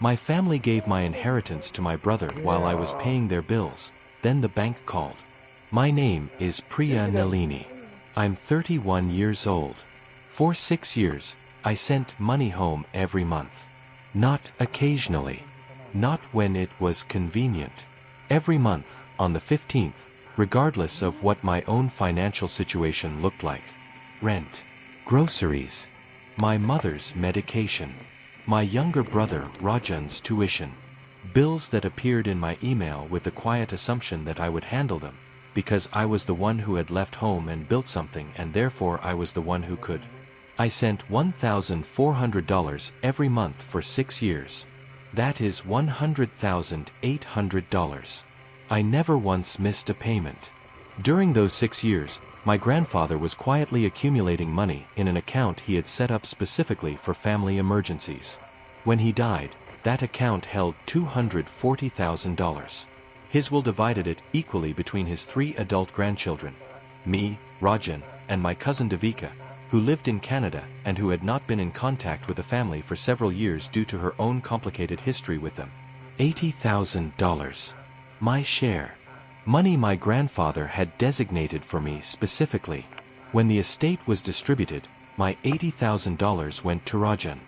My family gave my inheritance to my brother while I was paying their bills, then the bank called. My name is Priya Nalini. I'm 31 years old. For 6 years, I sent money home every month. Not occasionally. Not when it was convenient. Every month, on the 15th, regardless of what my own financial situation looked like. Rent. Groceries. My mother's medication. My younger brother Rajan's tuition. Bills that appeared in my email with the quiet assumption that I would handle them, because I was the one who had left home and built something and therefore I was the one who could. I sent $1,400 every month for 6 years. That is $100,800. I never once missed a payment. During those 6 years, my grandfather was quietly accumulating money in an account he had set up specifically for family emergencies. When he died, that account held $240,000. His will divided it equally between his 3 adult grandchildren, me, Rajan, and my cousin Devika, who lived in Canada and who had not been in contact with the family for several years due to her own complicated history with them. $80,000. My share. Money my grandfather had designated for me specifically. When the estate was distributed, my $80,000 went to Rajan.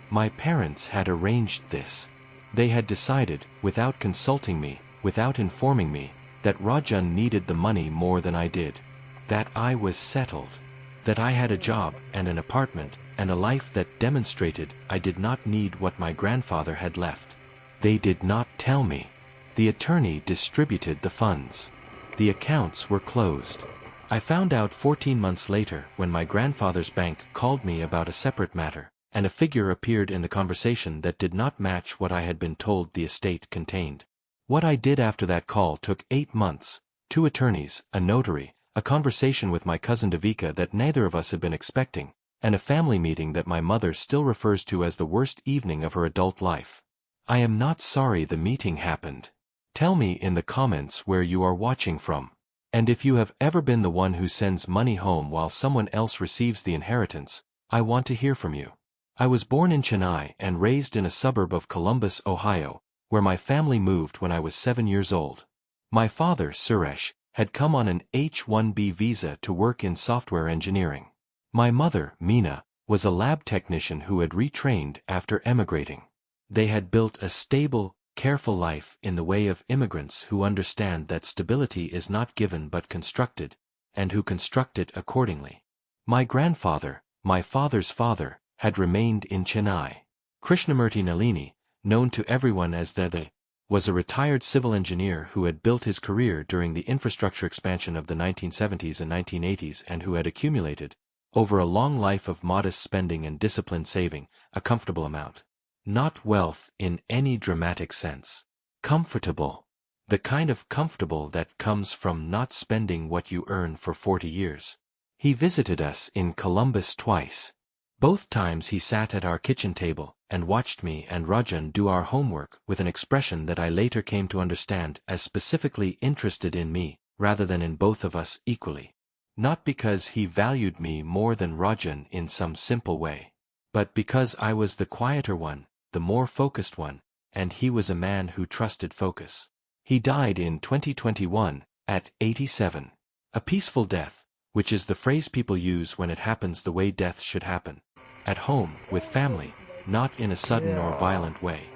My parents had arranged this. They had decided, without consulting me, without informing me, that Rajan needed the money more than I did. That I was settled. That I had a job and an apartment and a life that demonstrated I did not need what my grandfather had left. They did not tell me. The attorney distributed the funds. The accounts were closed. I found out 14 months later when my grandfather's bank called me about a separate matter, and a figure appeared in the conversation that did not match what I had been told the estate contained. What I did after that call took 8 months, 2 attorneys, a notary, a conversation with my cousin Devika that neither of us had been expecting, and a family meeting that my mother still refers to as the worst evening of her adult life. I am not sorry the meeting happened. Tell me in the comments where you are watching from. And if you have ever been the one who sends money home while someone else receives the inheritance, I want to hear from you. I was born in Chennai and raised in a suburb of Columbus, Ohio, where my family moved when I was 7 years old. My father, Suresh, had come on an H-1B visa to work in software engineering. My mother, Meena, was a lab technician who had retrained after emigrating. They had built a stable, careful life in the way of immigrants who understand that stability is not given but constructed, and who construct it accordingly. My grandfather, my father's father, had remained in Chennai. Krishnamurti Nalini, known to everyone as Dede, was a retired civil engineer who had built his career during the infrastructure expansion of the 1970s and 1980s and who had accumulated, over a long life of modest spending and disciplined saving, a comfortable amount. Not wealth in any dramatic sense. Comfortable. The kind of comfortable that comes from not spending what you earn for 40 years. He visited us in Columbus twice. Both times he sat at our kitchen table and watched me and Rajan do our homework with an expression that I later came to understand as specifically interested in me, rather than in both of us equally. Not because he valued me more than Rajan in some simple way, but because I was the quieter one, the more focused one, and he was a man who trusted focus. He died in 2021, at 87. A peaceful death, which is the phrase people use when it happens the way death should happen. At home, with family, not in a sudden or violent way.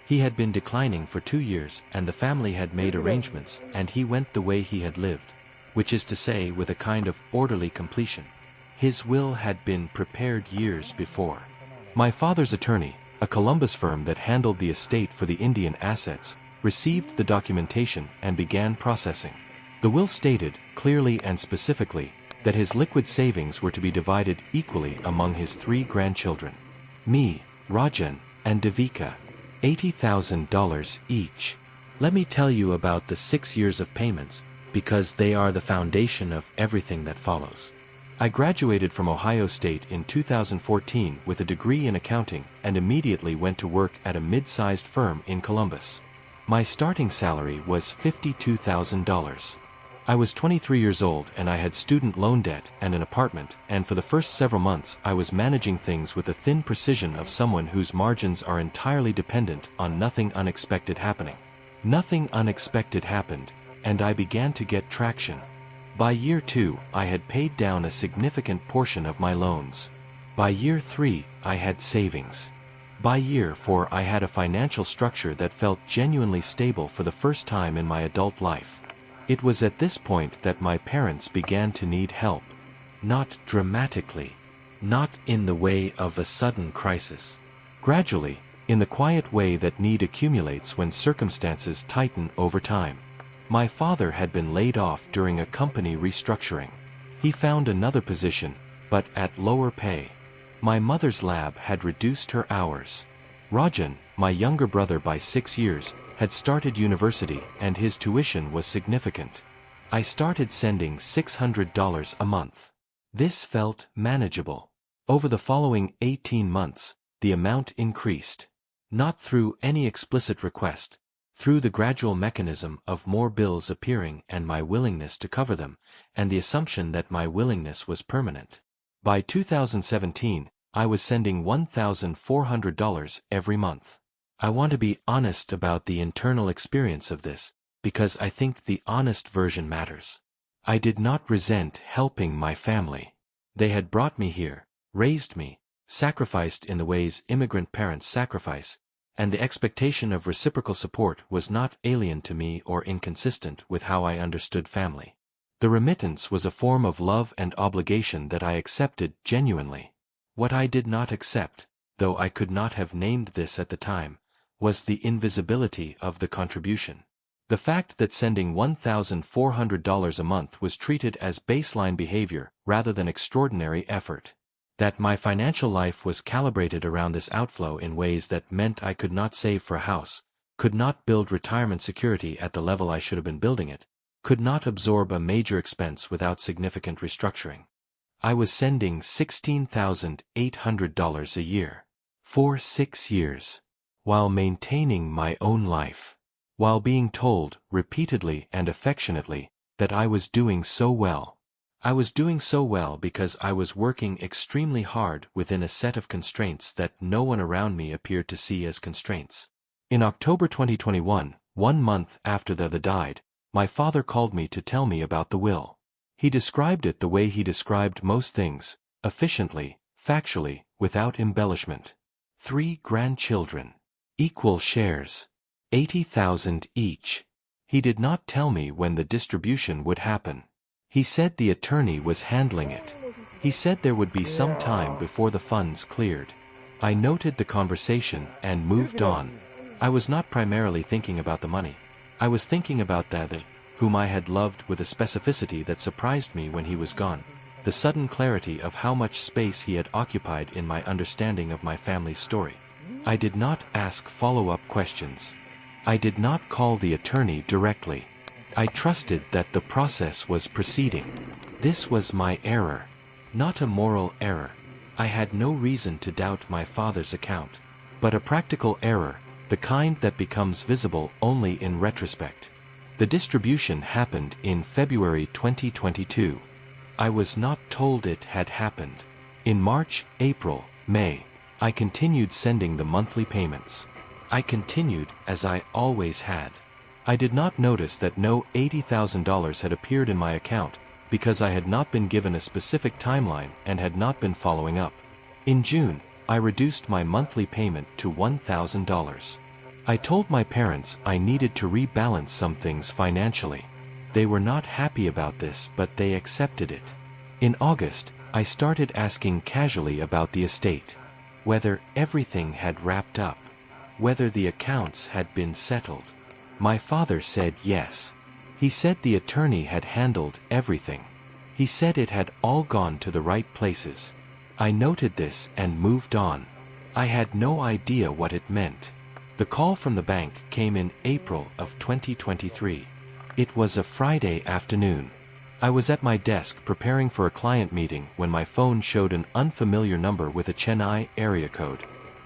He had been declining for 2 years and the family had made arrangements and he went the way he had lived, which is to say with a kind of orderly completion. His will had been prepared years before. My father's attorney, a Columbus firm that handled the estate for the Indian assets, received the documentation and began processing. The will stated, clearly and specifically, that his liquid savings were to be divided equally among his 3 grandchildren. Me, Rajan, and Devika. $80,000 each. Let me tell you about the 6 years of payments, because they are the foundation of everything that follows. I graduated from Ohio State in 2014 with a degree in accounting and immediately went to work at a mid-sized firm in Columbus. My starting salary was $52,000. I was 23 years old and I had student loan debt and an apartment, and for the first several months I was managing things with the thin precision of someone whose margins are entirely dependent on nothing unexpected happening. Nothing unexpected happened, and I began to get traction. By year 2, I had paid down a significant portion of my loans. By year 3, I had savings. By year 4, I had a financial structure that felt genuinely stable for the first time in my adult life. It was at this point that my parents began to need help. Not dramatically. Not in the way of a sudden crisis. Gradually, in the quiet way that need accumulates when circumstances tighten over time. My father had been laid off during a company restructuring. He found another position, but at lower pay. My mother's lab had reduced her hours. Rajan, my younger brother by 6 years, had started university and his tuition was significant. I started sending $600 a month. This felt manageable. Over the following 18 months, the amount increased. Not through any explicit request, through the gradual mechanism of more bills appearing and my willingness to cover them, and the assumption that my willingness was permanent. By 2017, I was sending $1,400 every month. I want to be honest about the internal experience of this, because I think the honest version matters. I did not resent helping my family. They had brought me here, raised me, sacrificed in the ways immigrant parents sacrifice, and the expectation of reciprocal support was not alien to me or inconsistent with how I understood family. The remittance was a form of love and obligation that I accepted genuinely. What I did not accept, though I could not have named this at the time, was the invisibility of the contribution. The fact that sending $1,400 a month was treated as baseline behavior rather than extraordinary effort. That my financial life was calibrated around this outflow in ways that meant I could not save for a house, could not build retirement security at the level I should have been building it, could not absorb a major expense without significant restructuring. I was sending $16,800 a year. For 6 years. While maintaining my own life. While being told, repeatedly and affectionately, that I was doing so well. I was doing so well because I was working extremely hard within a set of constraints that no one around me appeared to see as constraints. In October 2021, 1 month after the other died, my father called me to tell me about the will. He described it the way he described most things, efficiently, factually, without embellishment. 3 grandchildren. Equal shares. 80,000 each. He did not tell me when the distribution would happen. He said the attorney was handling it. He said there would be some time before the funds cleared. I noted the conversation and moved on. I was not primarily thinking about the money. I was thinking about Dada, whom I had loved with a specificity that surprised me when he was gone. The sudden clarity of how much space he had occupied in my understanding of my family's story. I did not ask follow-up questions. I did not call the attorney directly. I trusted that the process was proceeding. This was my error. Not a moral error. I had no reason to doubt my father's account. But a practical error, the kind that becomes visible only in retrospect. The distribution happened in February 2022. I was not told it had happened. In March, April, May, I continued sending the monthly payments. I continued as I always had. I did not notice that no $80,000 had appeared in my account because I had not been given a specific timeline and had not been following up. In June, I reduced my monthly payment to $1,000. I told my parents I needed to rebalance some things financially. They were not happy about this, but they accepted it. In August, I started asking casually about the estate. Whether everything had wrapped up. Whether the accounts had been settled. My father said yes. He said the attorney had handled everything. He said it had all gone to the right places. I noted this and moved on. I had no idea what it meant. The call from the bank came in April of 2023. It was a Friday afternoon. I was at my desk preparing for a client meeting when my phone showed an unfamiliar number with a Chennai area code.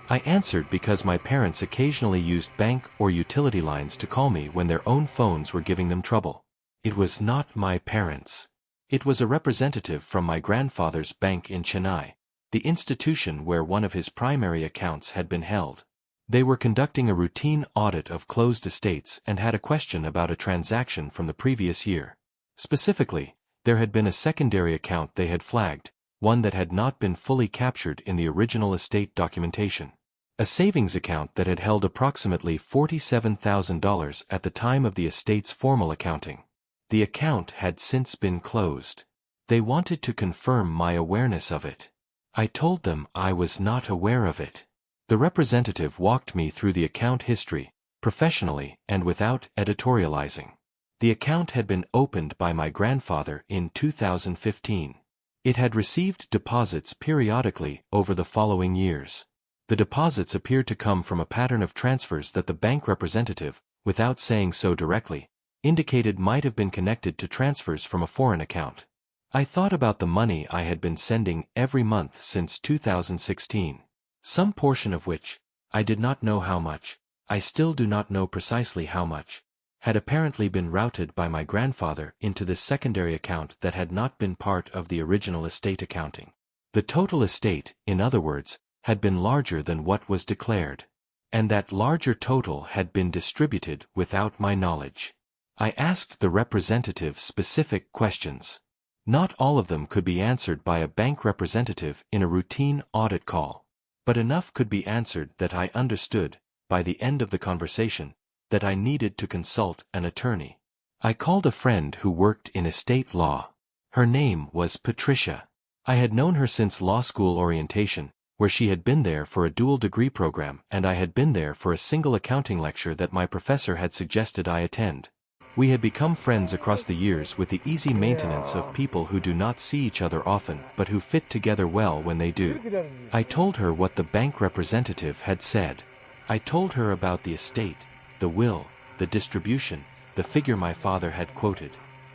I answered because my parents occasionally used bank or utility lines to call me when their own phones were giving them trouble. It was not my parents. It was a representative from my grandfather's bank in Chennai, the institution where one of his primary accounts had been held. They were conducting a routine audit of closed estates and had a question about a transaction from the previous year. Specifically, there had been a secondary account they had flagged, one that had not been fully captured in the original estate documentation. A savings account that had held approximately $47,000 at the time of the estate's formal accounting. The account had since been closed. They wanted to confirm my awareness of it. I told them I was not aware of it. The representative walked me through the account history, professionally and without editorializing. The account had been opened by my grandfather in 2015. It had received deposits periodically over the following years. The deposits appeared to come from a pattern of transfers that the bank representative, without saying so directly, indicated might have been connected to transfers from a foreign account. I thought about the money I had been sending every month since 2016. Some portion of which, I did not know how much, I still do not know precisely how much, had apparently been routed by my grandfather into this secondary account that had not been part of the original estate accounting. The total estate, in other words, had been larger than what was declared. And that larger total had been distributed without my knowledge. I asked the representative specific questions. Not all of them could be answered by a bank representative in a routine audit call. But enough could be answered that I understood, by the end of the conversation, that I needed to consult an attorney. I called a friend who worked in estate law. Her name was Patricia. I had known her since law school orientation, where she had been there for a dual degree program and I had been there for a single accounting lecture that my professor had suggested I attend. We had become friends across the years with the easy maintenance of people who do not see each other often but who fit together well when they do. I told her what the bank representative had said. I told her about the estate, the will, the distribution, the figure my father had quoted.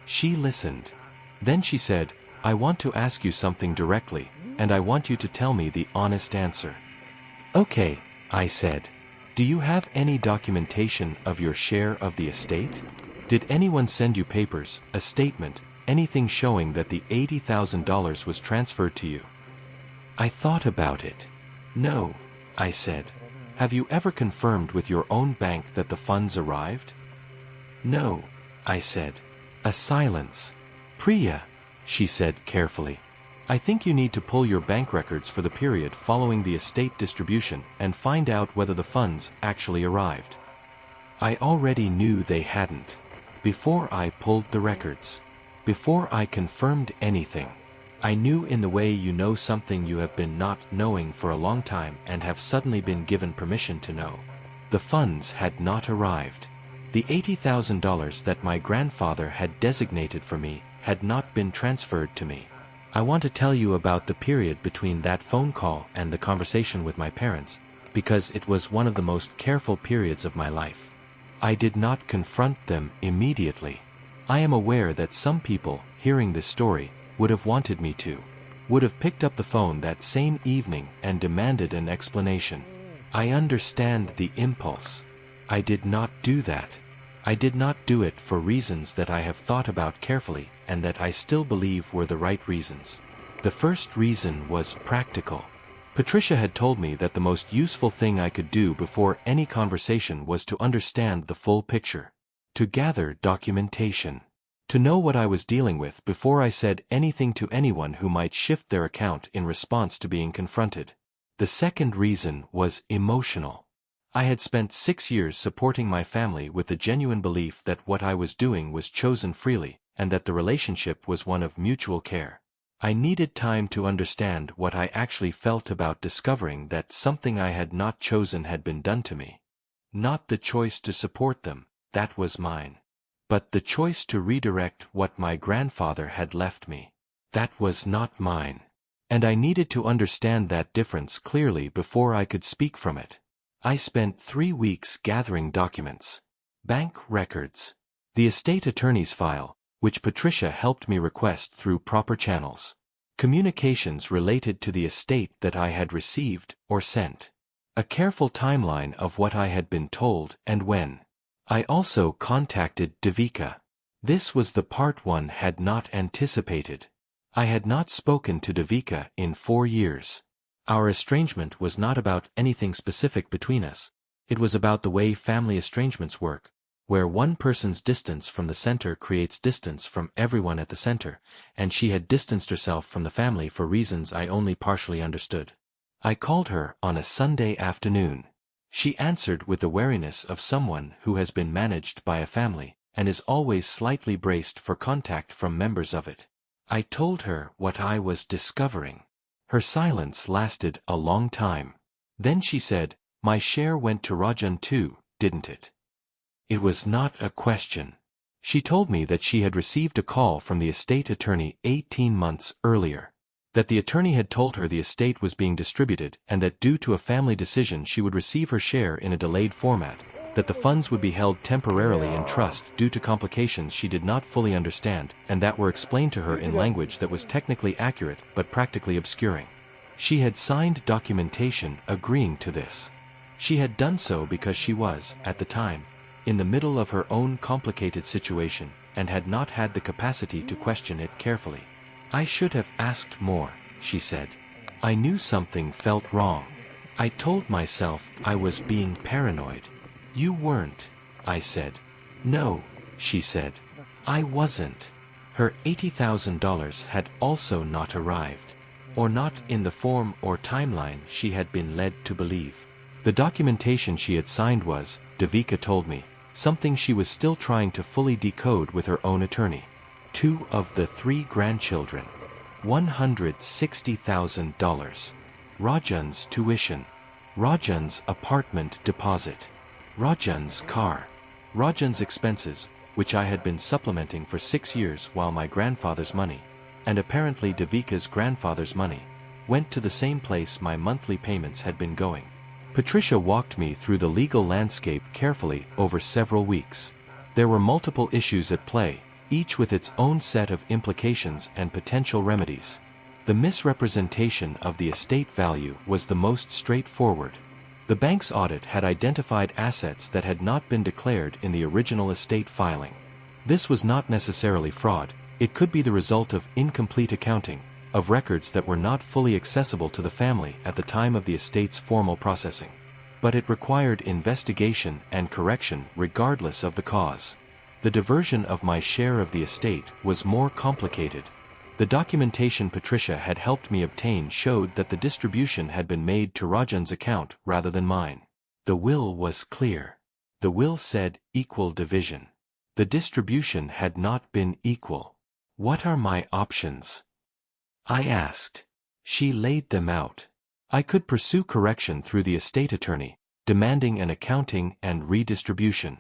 She listened. Then she said, "I want to ask you something directly, and I want you to tell me the honest answer." "Okay," I said. "Do you have any documentation of your share of the estate? Did anyone send you papers, a statement, anything showing that the $80,000 was transferred to you?" I thought about it. "No," I said. "Have you ever confirmed with your own bank that the funds arrived?" "No," I said. A silence. "Priya," she said carefully, "I think you need to pull your bank records for the period following the estate distribution and find out whether the funds actually arrived." I already knew they hadn't. Before I pulled the records. Before I confirmed anything. I knew in the way you know something you have been not knowing for a long time and have suddenly been given permission to know. The funds had not arrived. The $80,000 that my grandfather had designated for me had not been transferred to me. I want to tell you about the period between that phone call and the conversation with my parents, because it was one of the most careful periods of my life. I did not confront them immediately. I am aware that some people, hearing this story, would have wanted me to. Would have picked up the phone that same evening and demanded an explanation. I understand the impulse. I did not do that. I did not do it for reasons that I have thought about carefully and that I still believe were the right reasons. The first reason was practical. Patricia had told me that the most useful thing I could do before any conversation was to understand the full picture. To gather documentation. To know what I was dealing with before I said anything to anyone who might shift their account in response to being confronted. The second reason was emotional. I had spent 6 years supporting my family with the genuine belief that what I was doing was chosen freely, and that the relationship was one of mutual care. I needed time to understand what I actually felt about discovering that something I had not chosen had been done to me. Not the choice to support them, that was mine. But the choice to redirect what my grandfather had left me. That was not mine. And I needed to understand that difference clearly before I could speak from it. I spent 3 weeks gathering documents. Bank records. The estate attorney's file, which Patricia helped me request through proper channels. Communications related to the estate that I had received or sent. A careful timeline of what I had been told and when. I also contacted Devika. This was the part one had not anticipated. I had not spoken to Devika in 4 years. Our estrangement was not about anything specific between us. It was about the way family estrangements work, where one person's distance from the center creates distance from everyone at the center, and she had distanced herself from the family for reasons I only partially understood. I called her on a Sunday afternoon. She answered with the wariness of someone who has been managed by a family, and is always slightly braced for contact from members of it. I told her what I was discovering. Her silence lasted a long time. Then she said, "My share went to Rajan too, didn't it?" It was not a question. She told me that she had received a call from the estate attorney 18 months earlier. That the attorney had told her the estate was being distributed and that due to a family decision she would receive her share in a delayed format, that the funds would be held temporarily in trust due to complications she did not fully understand and that were explained to her in language that was technically accurate but practically obscuring. She had signed documentation agreeing to this. She had done so because she was, at the time, in the middle of her own complicated situation and had not had the capacity to question it carefully. "I should have asked more," she said. "I knew something felt wrong. I told myself I was being paranoid." "You weren't," I said. "No," she said. "I wasn't." Her $80,000 had also not arrived, or not in the form or timeline she had been led to believe. The documentation she had signed was, Devika told me, something she was still trying to fully decode with her own attorney. 2 of the 3 grandchildren. $160,000. Rajan's tuition. Rajan's apartment deposit. Rajan's car. Rajan's expenses, which I had been supplementing for 6 years while my grandfather's money, and apparently Devika's grandfather's money, went to the same place my monthly payments had been going. Patricia walked me through the legal landscape carefully over several weeks. There were multiple issues at play, each with its own set of implications and potential remedies. The misrepresentation of the estate value was the most straightforward. The bank's audit had identified assets that had not been declared in the original estate filing. This was not necessarily fraud. It could be the result of incomplete accounting, of records that were not fully accessible to the family at the time of the estate's formal processing. But it required investigation and correction regardless of the cause. The diversion of my share of the estate was more complicated. The documentation Patricia had helped me obtain showed that the distribution had been made to Rajan's account rather than mine. The will was clear. The will said equal division. The distribution had not been equal. "What are my options?" I asked. She laid them out. I could pursue correction through the estate attorney, demanding an accounting and redistribution.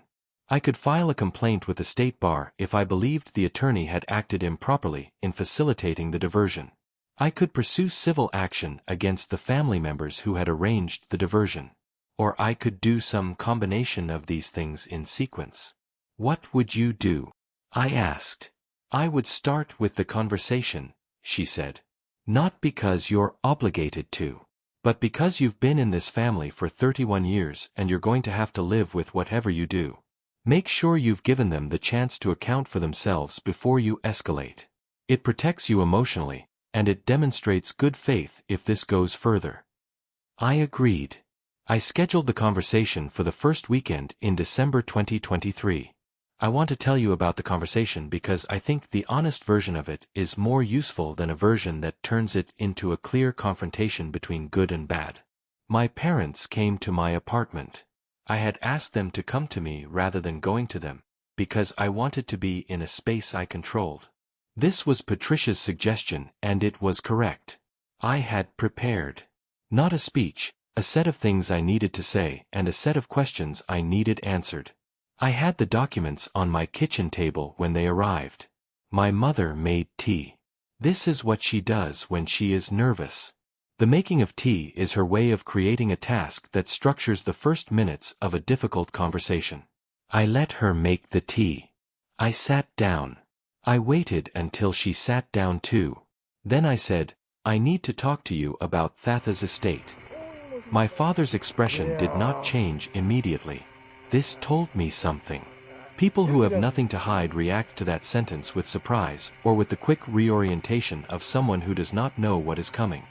I could file a complaint with the state bar if I believed the attorney had acted improperly in facilitating the diversion. I could pursue civil action against the family members who had arranged the diversion. Or I could do some combination of these things in sequence. "What would you do?" I asked. "I would start with the conversation," she said. "Not because you're obligated to, but because you've been in this family for 31 years and you're going to have to live with whatever you do. Make sure you've given them the chance to account for themselves before you escalate. It protects you emotionally, and it demonstrates good faith if this goes further." I agreed. I scheduled the conversation for the first weekend in December 2023. I want to tell you about the conversation because I think the honest version of it is more useful than a version that turns it into a clear confrontation between good and bad. My parents came to my apartment. I had asked them to come to me rather than going to them, because I wanted to be in a space I controlled. This was Patricia's suggestion, and it was correct. I had prepared. Not a speech, a set of things I needed to say and a set of questions I needed answered. I had the documents on my kitchen table when they arrived. My mother made tea. This is what she does when she is nervous. The making of tea is her way of creating a task that structures the first minutes of a difficult conversation. I let her make the tea. I sat down. I waited until she sat down too. Then I said, "I need to talk to you about Thatha's estate." My father's expression did not change immediately. This told me something. People who have nothing to hide react to that sentence with surprise or with the quick reorientation of someone who does not know what is coming.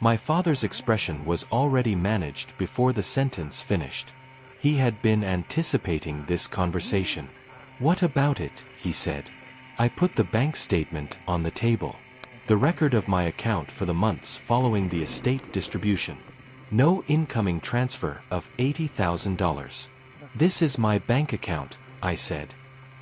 My father's expression was already managed before the sentence finished. He had been anticipating this conversation. "What about it?" he said. I put the bank statement on the table. The record of my account for the months following the estate distribution. No incoming transfer of $80,000. "This is my bank account," I said.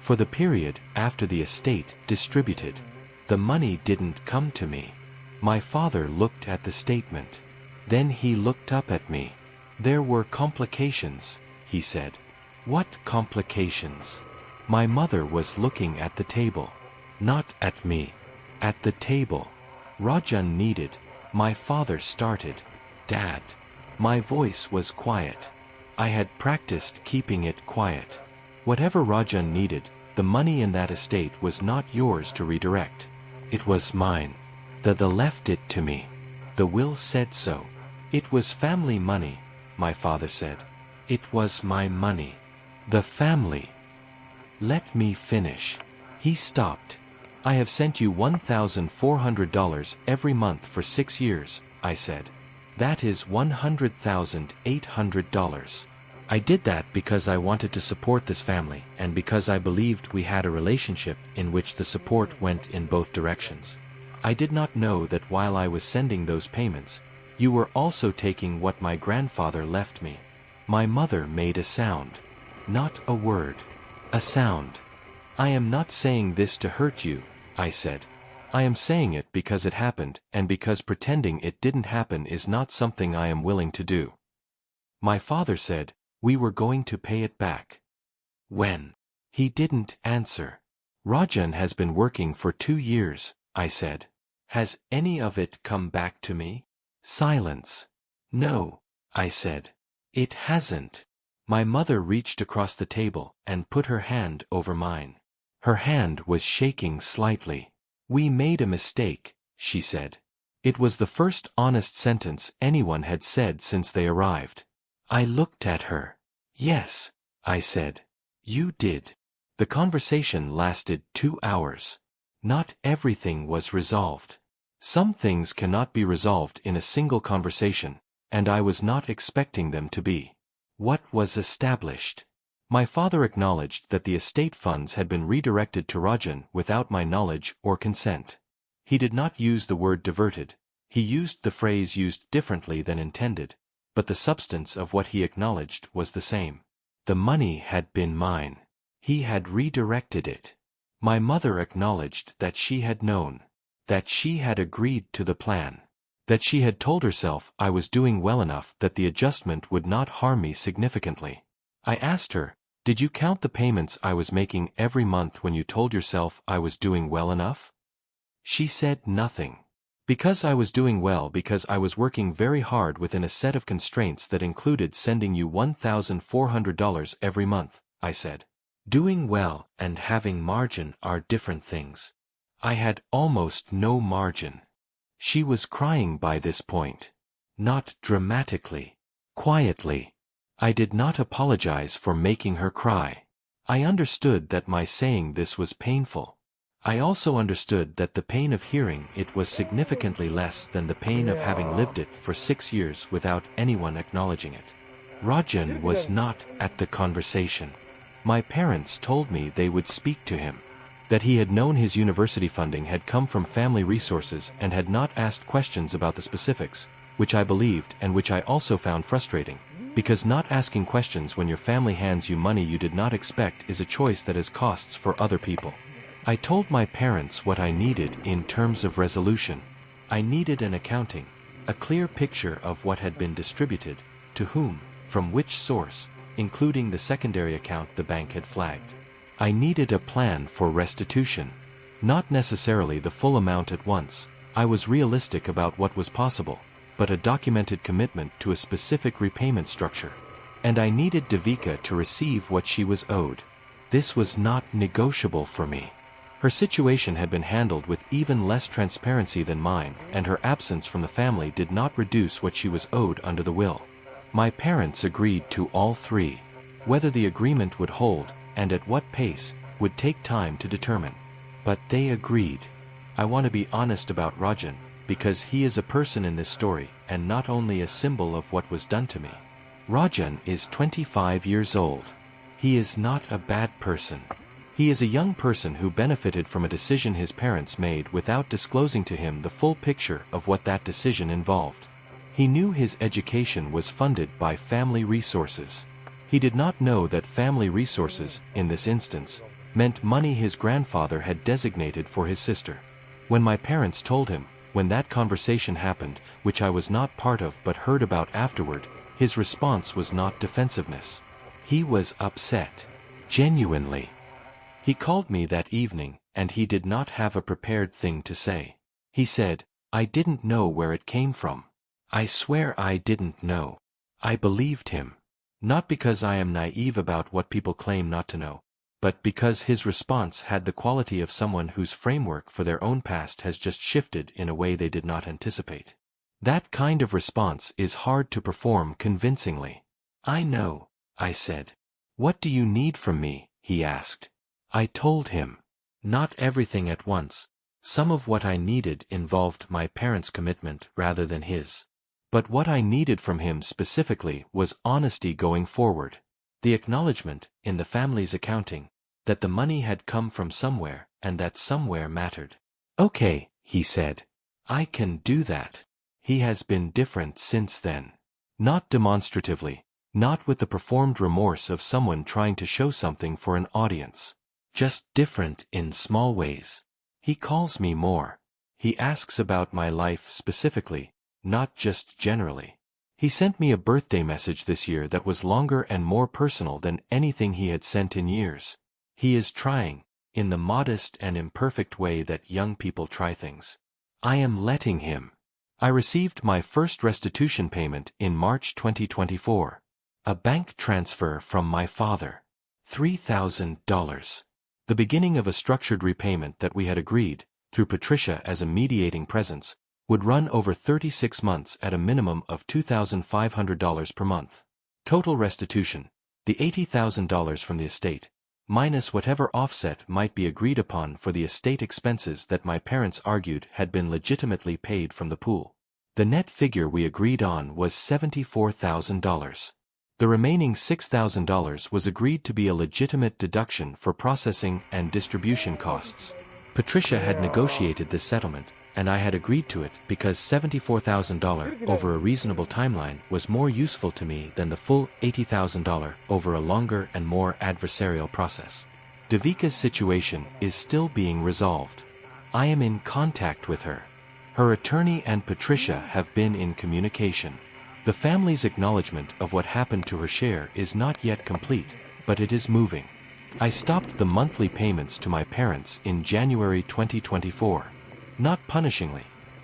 "For the period after the estate distributed. The money didn't come to me." My father looked at the statement. Then he looked up at me. "There were complications," he said. "What complications?" My mother was looking at the table. Not at me. At the table. "Rajan needed." My father started. "Dad." My voice was quiet. I had practiced keeping it quiet. "Whatever Rajan needed, the money in that estate was not yours to redirect. It was mine. The left it to me. The will said so." "It was family money," my father said. "It was my money. The family." "Let me finish." He stopped. "I have sent you $1,400 every month for 6 years, I said. "That is $100,800. I did that because I wanted to support this family and because I believed we had a relationship in which the support went in both directions. I did not know that while I was sending those payments, you were also taking what my grandfather left me." My mother made a sound. Not a word. A sound. "I am not saying this to hurt you," I said. "I am saying it because it happened and because pretending it didn't happen is not something I am willing to do." My father said, "We were going to pay it back." "When?" He didn't answer. "Rajan has been working for 2 years, I said. "Has any of it come back to me?" Silence. "No," I said. "It hasn't." My mother reached across the table and put her hand over mine. Her hand was shaking slightly. "We made a mistake," she said. It was the first honest sentence anyone had said since they arrived. I looked at her. "Yes," I said. "You did." The conversation lasted 2 hours. Not everything was resolved. Some things cannot be resolved in a single conversation, and I was not expecting them to be. What was established? My father acknowledged that the estate funds had been redirected to Rajan without my knowledge or consent. He did not use the word diverted. He used the phrase used differently than intended, but the substance of what he acknowledged was the same. The money had been mine. He had redirected it. My mother acknowledged that she had known. That she had agreed to the plan. That she had told herself I was doing well enough that the adjustment would not harm me significantly. I asked her, "Did you count the payments I was making every month when you told yourself I was doing well enough?" She said nothing. "Because I was doing well because I was working very hard within a set of constraints that included sending you $1,400 every month," I said. Doing well and having margin are different things. I had almost no margin. She was crying by this point. Not dramatically. Quietly. I did not apologize for making her cry. I understood that my saying this was painful. I also understood that the pain of hearing it was significantly less than the pain of having lived it for 6 years without anyone acknowledging it. Rajan was not at the conversation. My parents told me they would speak to him. That he had known his university funding had come from family resources and had not asked questions about the specifics, which I believed and which I also found frustrating, because not asking questions when your family hands you money you did not expect is a choice that has costs for other people. I told my parents what I needed in terms of resolution. I needed an accounting, a clear picture of what had been distributed, to whom, from which source, including the secondary account the bank had flagged. I needed a plan for restitution. Not necessarily the full amount at once, I was realistic about what was possible, but a documented commitment to a specific repayment structure. And I needed Devika to receive what she was owed. This was not negotiable for me. Her situation had been handled with even less transparency than mine, and her absence from the family did not reduce what she was owed under the will. My parents agreed to all three. Whether the agreement would hold, and at what pace, would take time to determine. But they agreed. I want to be honest about Rajan, because he is a person in this story, and not only a symbol of what was done to me. Rajan is 25 years old. He is not a bad person. He is a young person who benefited from a decision his parents made without disclosing to him the full picture of what that decision involved. He knew his education was funded by family resources. He did not know that family resources, in this instance, meant money his grandfather had designated for his sister. When my parents told him, when that conversation happened, which I was not part of but heard about afterward, his response was not defensiveness. He was upset. Genuinely. He called me that evening, and he did not have a prepared thing to say. He said, "I didn't know where it came from. I swear I didn't know." I believed him. Not because I am naive about what people claim not to know, but because his response had the quality of someone whose framework for their own past has just shifted in a way they did not anticipate. That kind of response is hard to perform convincingly. "I know," I said. "What do you need from me?" he asked. I told him. Not everything at once. Some of what I needed involved my parents' commitment rather than his. But what I needed from him specifically was honesty going forward. The acknowledgement, in the family's accounting, that the money had come from somewhere, and that somewhere mattered. "Okay," he said. "I can do that." He has been different since then. Not demonstratively, not with the performed remorse of someone trying to show something for an audience. Just different in small ways. He calls me more. He asks about my life specifically, not just generally. He sent me a birthday message this year that was longer and more personal than anything he had sent in years. He is trying, in the modest and imperfect way that young people try things. I am letting him. I received my first restitution payment in March 2024. A bank transfer from my father. $3,000. The beginning of a structured repayment that we had agreed, through Patricia as a mediating presence, would run over 36 months at a minimum of $2,500 per month. Total restitution, the $80,000 from the estate, minus whatever offset might be agreed upon for the estate expenses that my parents argued had been legitimately paid from the pool. The net figure we agreed on was $74,000. The remaining $6,000 was agreed to be a legitimate deduction for processing and distribution costs. Patricia had negotiated this settlement, and I had agreed to it because $74,000 over a reasonable timeline was more useful to me than the full $80,000 over a longer and more adversarial process. Devika's situation is still being resolved. I am in contact with her. Her attorney and Patricia have been in communication. The family's acknowledgement of what happened to her share is not yet complete, but it is moving. I stopped the monthly payments to my parents in January 2024. Not punishingly.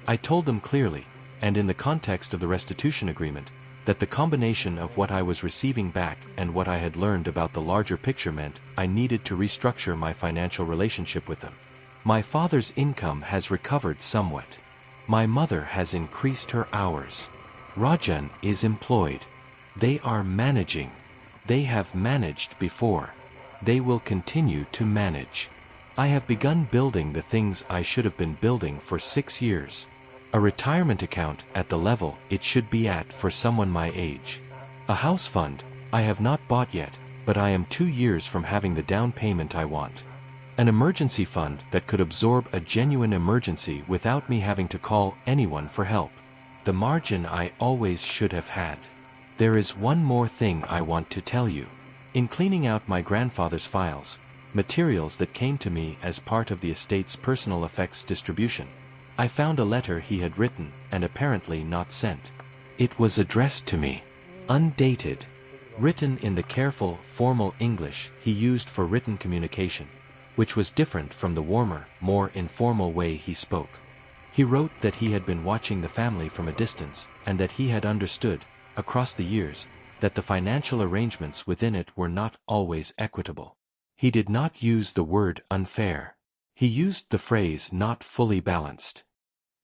I told them clearly, and in the context of the restitution agreement, that the combination of what I was receiving back and what I had learned about the larger picture meant I needed to restructure my financial relationship with them. My father's income has recovered somewhat. My mother has increased her hours. Rajan is employed. They are managing. They have managed before. They will continue to manage. I have begun building the things I should have been building for 6 years. A retirement account at the level it should be at for someone my age. A house fund, I have not bought yet, but I am 2 years from having the down payment I want. An emergency fund that could absorb a genuine emergency without me having to call anyone for help. The margin I always should have had. There is one more thing I want to tell you. In cleaning out my grandfather's files, materials that came to me as part of the estate's personal effects distribution, I found a letter he had written and apparently not sent. It was addressed to me, undated, written in the careful, formal English he used for written communication, which was different from the warmer, more informal way he spoke. He wrote that he had been watching the family from a distance and that he had understood, across the years, that the financial arrangements within it were not always equitable. He did not use the word unfair. He used the phrase not fully balanced.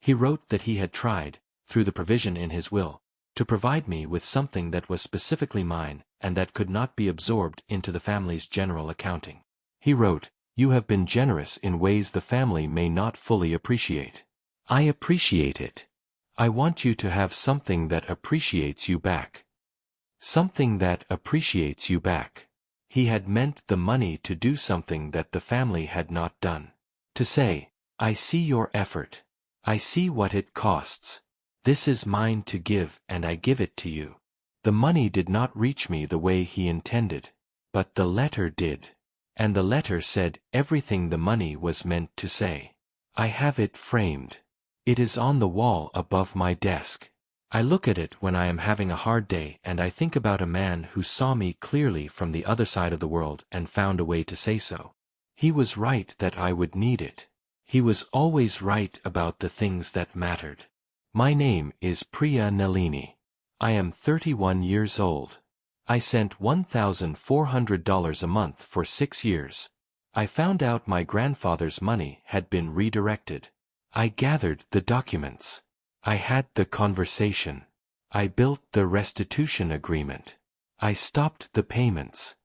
He wrote that he had tried, through the provision in his will, to provide me with something that was specifically mine and that could not be absorbed into the family's general accounting. He wrote, "You have been generous in ways the family may not fully appreciate. I appreciate it. I want you to have something that appreciates you back. Something that appreciates you back." He had meant the money to do something that the family had not done. To say, "I see your effort. I see what it costs. This is mine to give and I give it to you." The money did not reach me the way he intended. But the letter did. And the letter said everything the money was meant to say. I have it framed. It is on the wall above my desk. I look at it when I am having a hard day and I think about a man who saw me clearly from the other side of the world and found a way to say so. He was right that I would need it. He was always right about the things that mattered. My name is Priya Nalini. I am 31 years old. I sent $1,400 a month for 6 years. I found out my grandfather's money had been redirected. I gathered the documents. I had the conversation. I built the restitution agreement. I stopped the payments.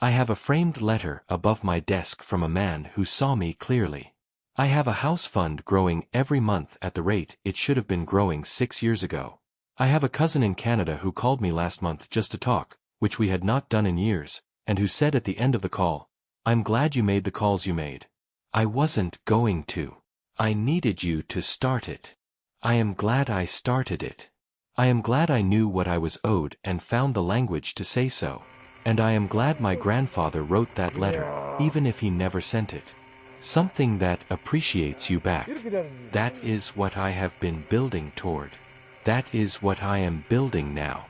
I have a framed letter above my desk from a man who saw me clearly. I have a house fund growing every month at the rate it should have been growing 6 years ago. I have a cousin in Canada who called me last month just to talk, which we had not done in years, and who said at the end of the call, "I'm glad you made the calls you made. I wasn't going to. I needed you to start it. I am glad I started it. I am glad I knew what I was owed and found the language to say so. And I am glad my grandfather wrote that letter, even if he never sent it. Something that appreciates you back. That is what I have been building toward. That is what I am building now."